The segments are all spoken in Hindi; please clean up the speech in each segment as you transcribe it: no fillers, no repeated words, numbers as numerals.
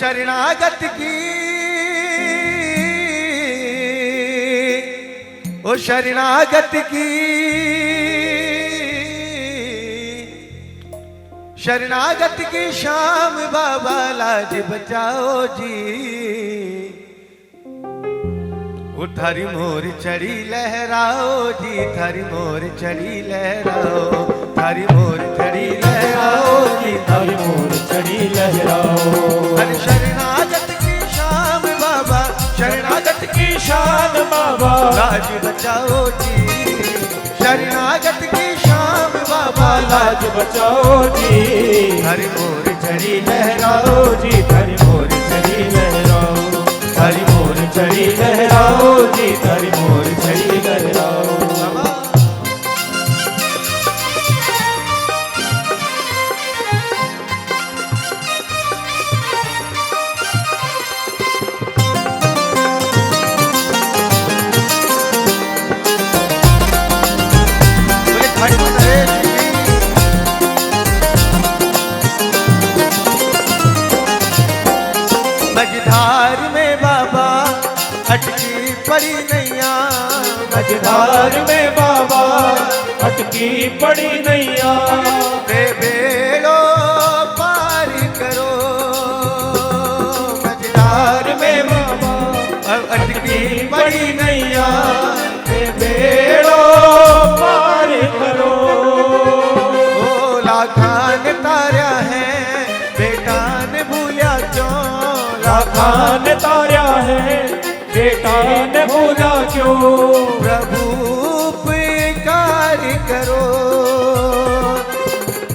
शरणागत की, ओ शरणागत की, शरणागत की शाम बाबा लाज बचाओ जी। वो थारी मोर चढ़ी लहराओ जी, थारी मोर चढ़ी लहराओ, थारी मोर चढ़ी लहराओ जी, थारी मोर चढ़ी लहराओ। हर शरणागत की शाम बाबा, शरणागत की शान बाबा लाज बचाओ जी। शरणागत की शाम बाबा लाज बचाओ जी। थारी मोर चढ़ी लहराओ जी, थारी मोर चढ़ी लहराओ, थारी मोर चढ़ी लहराओ जी, थारी मोर चढ़ी लहराओ। मझधार में बाबा अटकी पड़ी नैया, मझधार में बाबा अटकी पड़ी नैया। बेड़ो पार करो, मझधार में बाबा अटकी पड़ी नैया, बेड़ो पार करो। ओ लाखान तारा है बेटा ने भूला क्यों, लाखान तारा है बेटा ने भूला क्यों। प्रभु उपकार करो,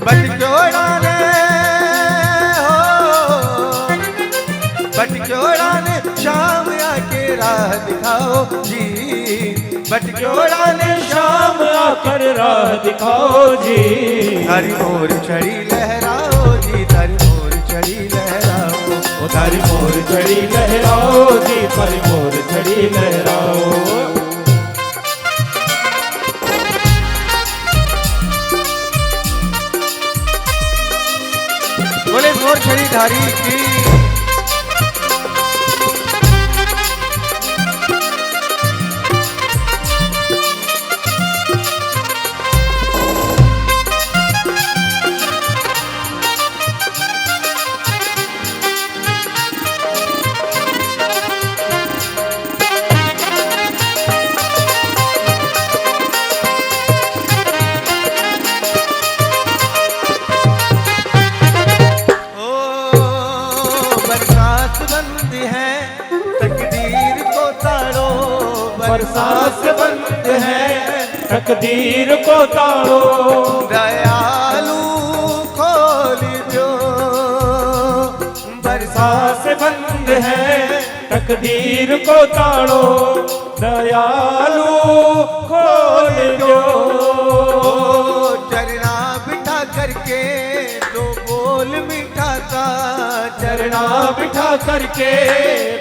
बटजोड़ा ने हो, बटजोड़ा ने शाम आके राह दिखाओ जी। बटजोड़ा ने शाम आकर राह दिखाओ जी। थारी मोर चढ़ी लहराओ जी, थारी मोर चढ़ी लहराओ, ओ थारी मोर चढ़ी लहराओ जी, थारी मोर चढ़ी लहराओ। बोले मोर चढ़ी धारी की। बरसात बंद है तकदीर को ताड़ो। दयालु खोल दो, बरसात बंद है तकदीर को ताड़ो। दयालु खोल दो। चरना बिठा करके दो बोल मीठा सा, चरना बिठा करके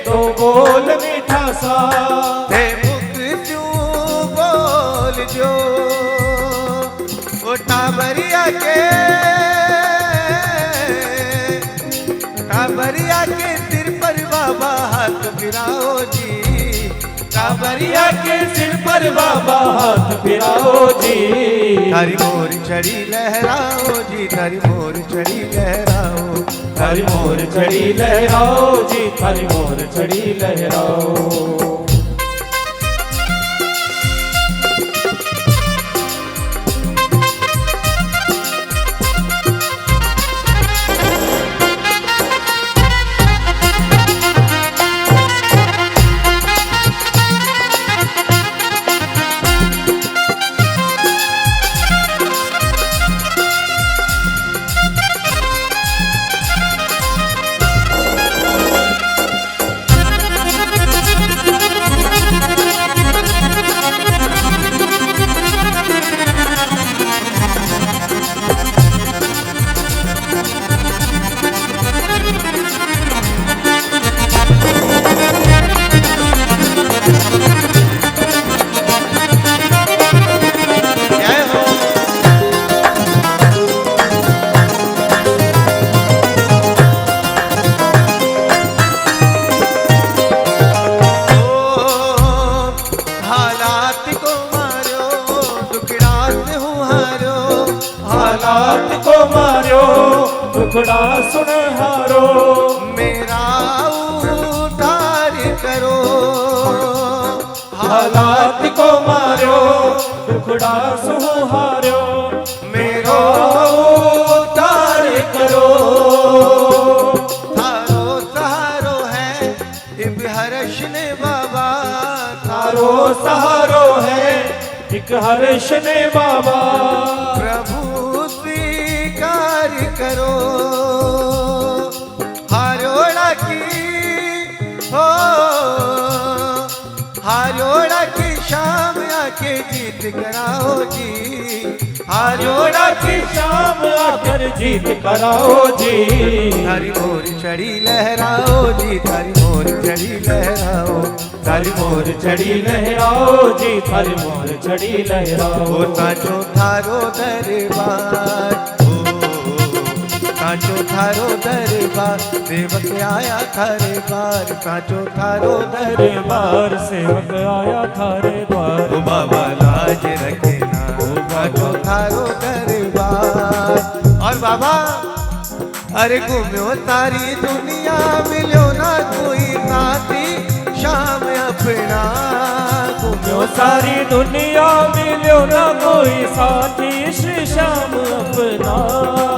दो बोल मीठा सा। जो वो टाबरिया के सिर पर बाबा हाथ फिराओ जी। टाबरिया के सिर पर बाबा हाथ फिराओ जी। थारी मोर चढ़ी लहराओ जी, थारी मोर चढ़ी लहराओ, थारी मोर चढ़ी लहराओ जी, थारी मोर चढ़ी लहराओ। सुहारो हालात को मारो दुखड़ा सुनहारो मेरा उद्धार करो हालात को मारो दुखड़ा सुहारो मेरो उद्धार करो थारो सहारो है इब हर्ष ने बाबा तारो सहारो है एक हर्ष ने बाबा प्रभु स्वीकार करो हारोड़ा की हो हारोड़ा की शाम आके जीत कराओ जी हारोड़ा की शाम आकर जीत कराओ जी थारी मोर चढ़ी लहराओ जी थारी मोर चढ़ी लहराओ थारी मोर चढ़ी लहराओ जी थारी मोर चढ़ी लहराओ ओ साचो थारो दरबार साचो थारो दरबार सेवक आया थारे बार साचो थारो दरबार सेवक आया थारे द्वार ओ बाबा लाज रखना साचो थारो दरबार और बाबा अरे घूम्यो सारी दुनिया मिलो ना कोई साथी शाम अपना जो सारी दुनिया मिलो ना कोई साथी श्री श्याम अपना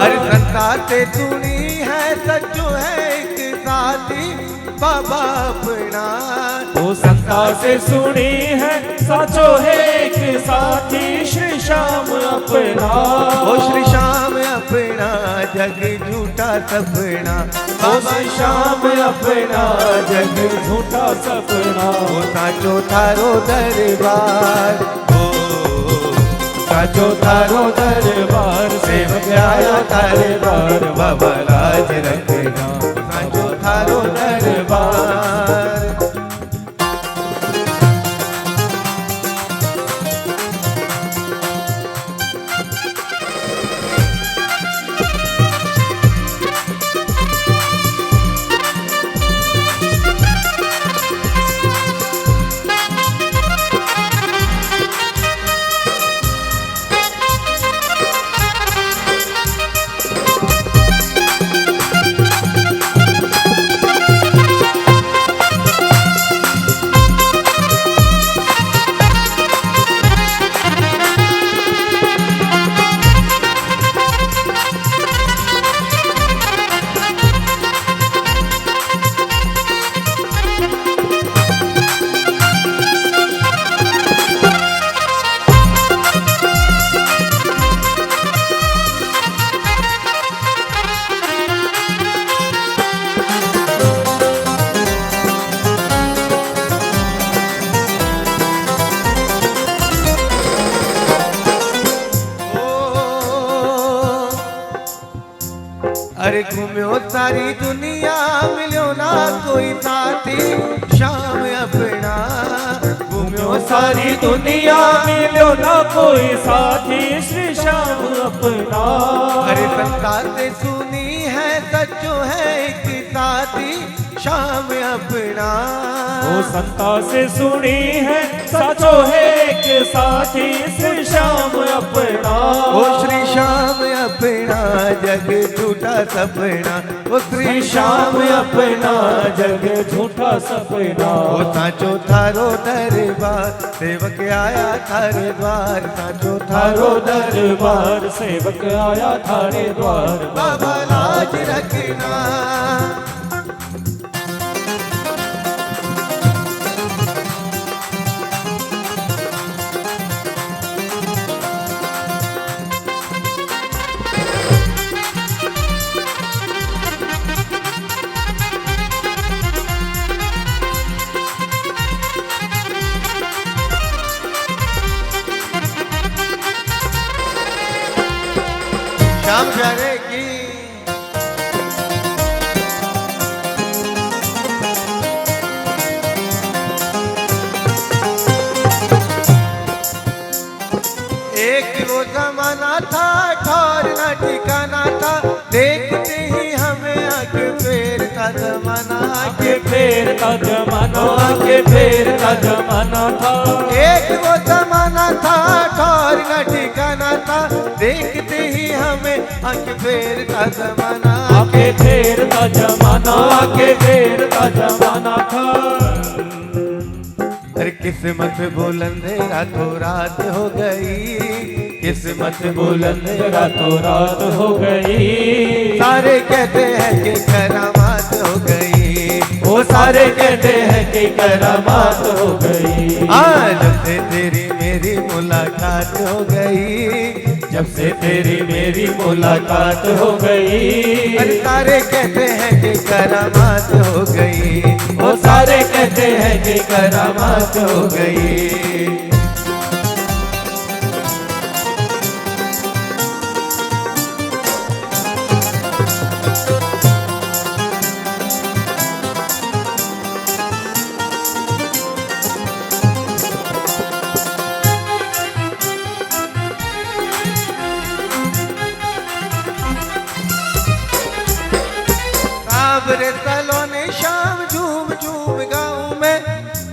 अरे संसार से सुनी है सचो है एक साथी बाबा अपना वो संता से सुनी है साचो है एक साथी श्री श्याम अपना ओ श्री श्याम अपना जग झूठा सपना वो श्री श्याम अपना जग झूठा सपना ओ साचो थारो दरबार ओ साचो थारो दरबार सेवक आया थारे द्वार बाबा लाज रखना साचो थारो दरबार अरे घूम्यो सारी दुनिया मिलो ना कोई साथी शाम अपना घूम्यो सारी दुनिया मिलो ना कोई साथी श्री श्याम अपना अरे संसार से सुनी है सचो है एक साथी शाम अपना वो संता से सुनी है साचो है एक साथी श्री श्याम अपना ओ श्री श्याम अपना जग झूठा सपना ओ श्री श्याम अपना जग झूठा सपना ओ साचो थारो दरबार सेवक आया थारे द्वार साचो थारो थारो दरबार सेवक आया थारे द्वार बाबा लाज रखना श्याम प्यारे की एक वो जमाना था ठौर ना ठिकाना था देखते ही हमें आंख फेरता फेरता जमाना, आके फेरता जमाना, आके फेरता जमाना था। एक वो जमाना था ठौर का ठिकाना था, देखते ही हमें आके फेरता जमाना, आके फेरता जमाना, आके फेरता जमाना था। अरे किस्मत बुलंद रातों रात हो गई, किस्मत बुलंद रातों रात हो गई। सारे कहते हैं कि करामात हो गई, वो सारे कहते हैं कि करामात हो गई। आज से तेरी मेरी मुलाकात हो गई, जब से तेरी मेरी मुलाकात हो गई। अरे सारे कहते हैं कि करामात हो गई, वो सारे कहते हैं कि करामात हो गई। साबरे सलोने शाम झूम झूम गाऊं मैं,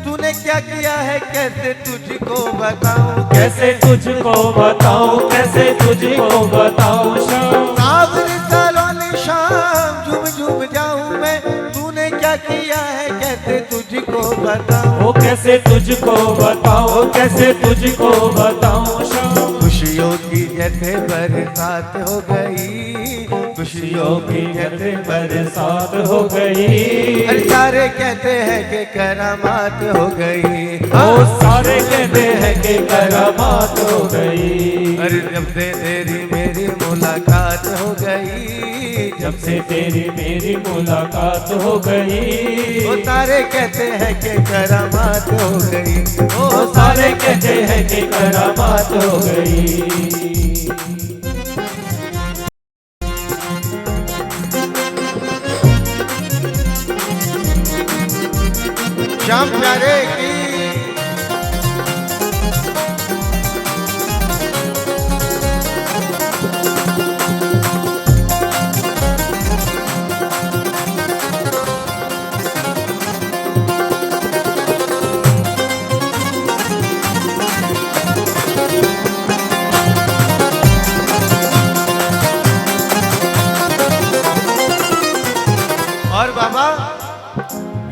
तूने क्या किया है कैसे तुझको बताऊं, कैसे तुझको बताऊं, कैसे तुझको बताऊं शाम। साबरे सलोने शाम झूम झूम जाऊं मैं, तूने क्या किया है कैसे तुझको बताऊं, वो कैसे तुझको बताऊं, कैसे तुझको बताऊं शाम। खुशियों की जैसे बरसात हो गई, खुशियों की जैसे बरसात हो गई। अरे सारे कहते हैं कि करामात हो गई, वो सारे कहते हैं कि करामात हो गई। अरे जब से तेरी मेरी मुलाकात हो गई, जब से तेरी मेरी मुलाकात हो गई। वो सारे कहते हैं कि करामात हो गई, वो सारे कहते हैं कि करामात हो गई। श्याम प्यारे की और बाबा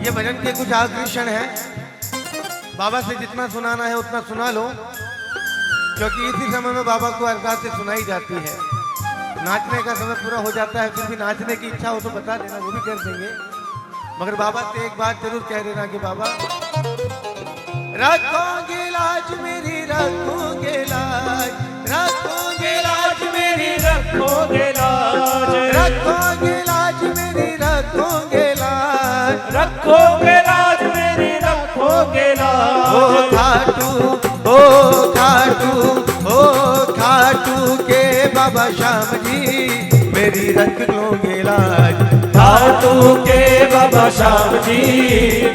ये भजन के कुछ आखिरी क्षण है, बाबा से जितना सुनाना है उतना सुना लो, क्योंकि इसी समय में बाबा को अरदास से सुनाई जाती है। नाचने का समय पूरा हो जाता है, फिर भी नाचने की इच्छा हो तो बता देना, वो भी कर देंगे, मगर बाबा से एक बात जरूर कह देना कि बाबा रखोगे लाज मेरी, रखोगे लाज, रखोगे लाज मेरी, रखोगे लाज, रखोगे लाज मेरी, रखोगे लाज, रखोगे लाज मेरी, रखोगे लाज। ओ खाटू, ओ खाटू, ओ खाटू के बाबा श्याम जी मेरी रख लोगे लाज, खाटू के बाबा श्याम जी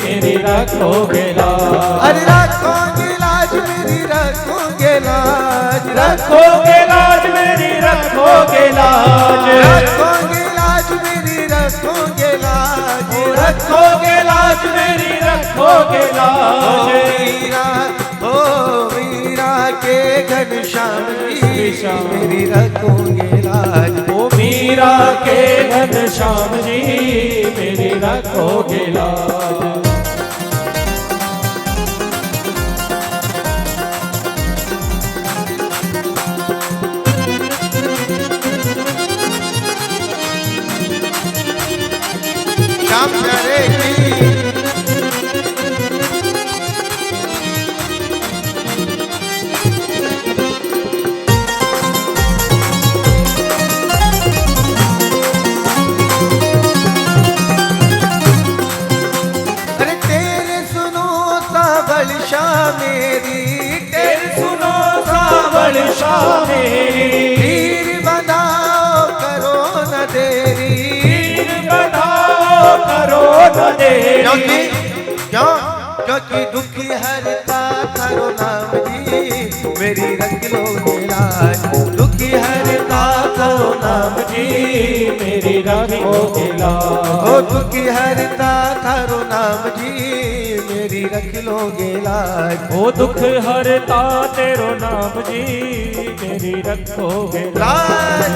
मेरी रखोगे लाज। अरे रखोगे लाज मेरी, रखोगे लाज, रखोगे लाज मेरी, रखोगे लाज, रखोगे लाज मेरी, रखोगे लाज, रखोगे लाज मेरी, रखोगे लाज। ओ मीरा के घनश्याम जी मेरी रखोगे लाज, ओ मीरा के घनश्याम जी मेरी रखोगे लाज। श्याम प्यारे की अरे तेरे सुनो सावल शाह मेरी, तेरे सुनो सावल शाह मेरी, तीर बंधाओ करो न देरी, तीर बंधाओ करो न देरी। क्योंकि क्यों क्योंकि दुखी हरता करो नाम जी मेरी रख लो लाज, दुखी हरता थारो नाम जी मेरी रखोगे लाज। ओ दुखी हरता थारो नाम जी मेरी रख लोगे लाज। ओ दुख हरता तेरो नाम जी मेरी रखोगे लाज।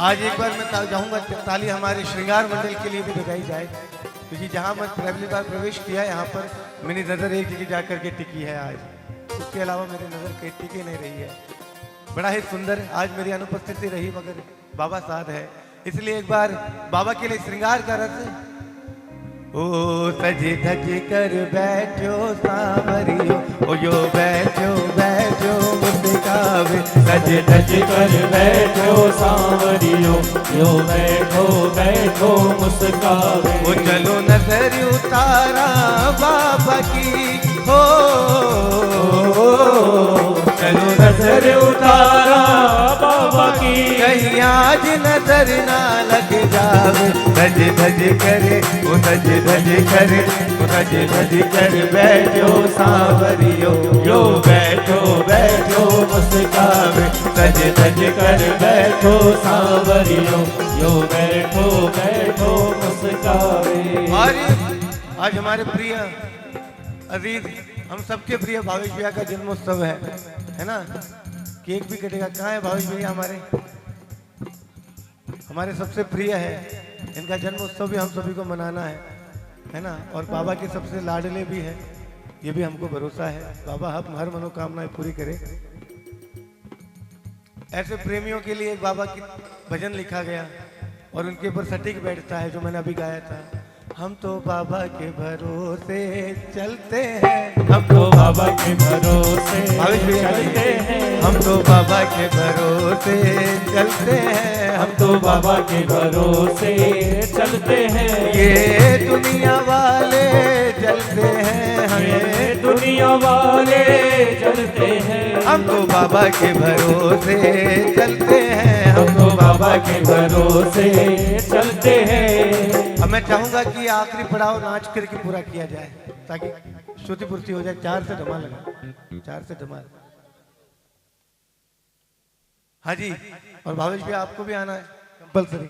आज एक बार मैं चाहूंगा ताली हमारे श्रृंगार मंडल के लिए भी बजाई जाए, क्योंकि जहां मैं पहली बार प्रवेश किया यहाँ पर मेरी नज़र एक जगह जाकर के टिकी है आज, उसके अलावा मेरी नज़र कहीं टिकी नहीं रही है। बड़ा ही सुंदर आज मेरी अनुपस्थिति रही, मगर बाबा साथ है, इसलिए एक बार बाबा के लिए श्रृंगार का रस। ओ सज धज कर बैठो सांवरियो, ओ यो बैठो बैठो मुस्कावे। सज धज कर बैठो सांवरियो, यो बैठो बैठो मुस्कावे। ओ चलो नजर उतारा बाबा की हो, चलो नजर उतारा बाबा की, कहीं आज नजर ना लग जावे। धज धज करे ओ धज धज करे ओ धज धज कर बैठो सांवरियो, यो बैठो बैठो मुस्कावे। सज धज कर बैठो सांवरियो, यो बैठो बैठो मुस्कावे। और आज हमारे प्रिय अजीज हम सबके प्रिय भावेश भैया का जन्मोत्सव है ना। केक भी कटेगा, कहाँ है भावेश भैया हमारे सबसे प्रिय है, इनका जन्मोत्सव भी हम सभी को मनाना है ना। और बाबा के सबसे लाडले भी है, ये भी हमको भरोसा है, बाबा हम हर मनोकामनाएं पूरी करे। ऐसे प्रेमियों के लिए एक बाबा की भजन लिखा गया और उनके ऊपर सटीक बैठता है, जो मैंने अभी गाया था। हम तो बाबा के भरोसे चलते हैं, हम तो बाबा के भरोसे चलते हैं, हम तो बाबा के भरोसे चलते हैं, हम तो बाबा के भरोसे चलते हैं। ये दुनिया वाले चलते हैं, हमें दुनिया वाले चलते हैं, हम तो बाबा के भरोसे चलते हैं, हम तो बाबा के भरोसे चलते हैं। अब मैं चाहूंगा कि आखिरी पड़ाव नाच करके पूरा किया जाए, ताकि श्रुति पूर्ति हो जाए। 4 से धमाल लगा, 4 से धमाल। हाँ जी, और भावेश भी आपको भी आना है कंपल्सरी।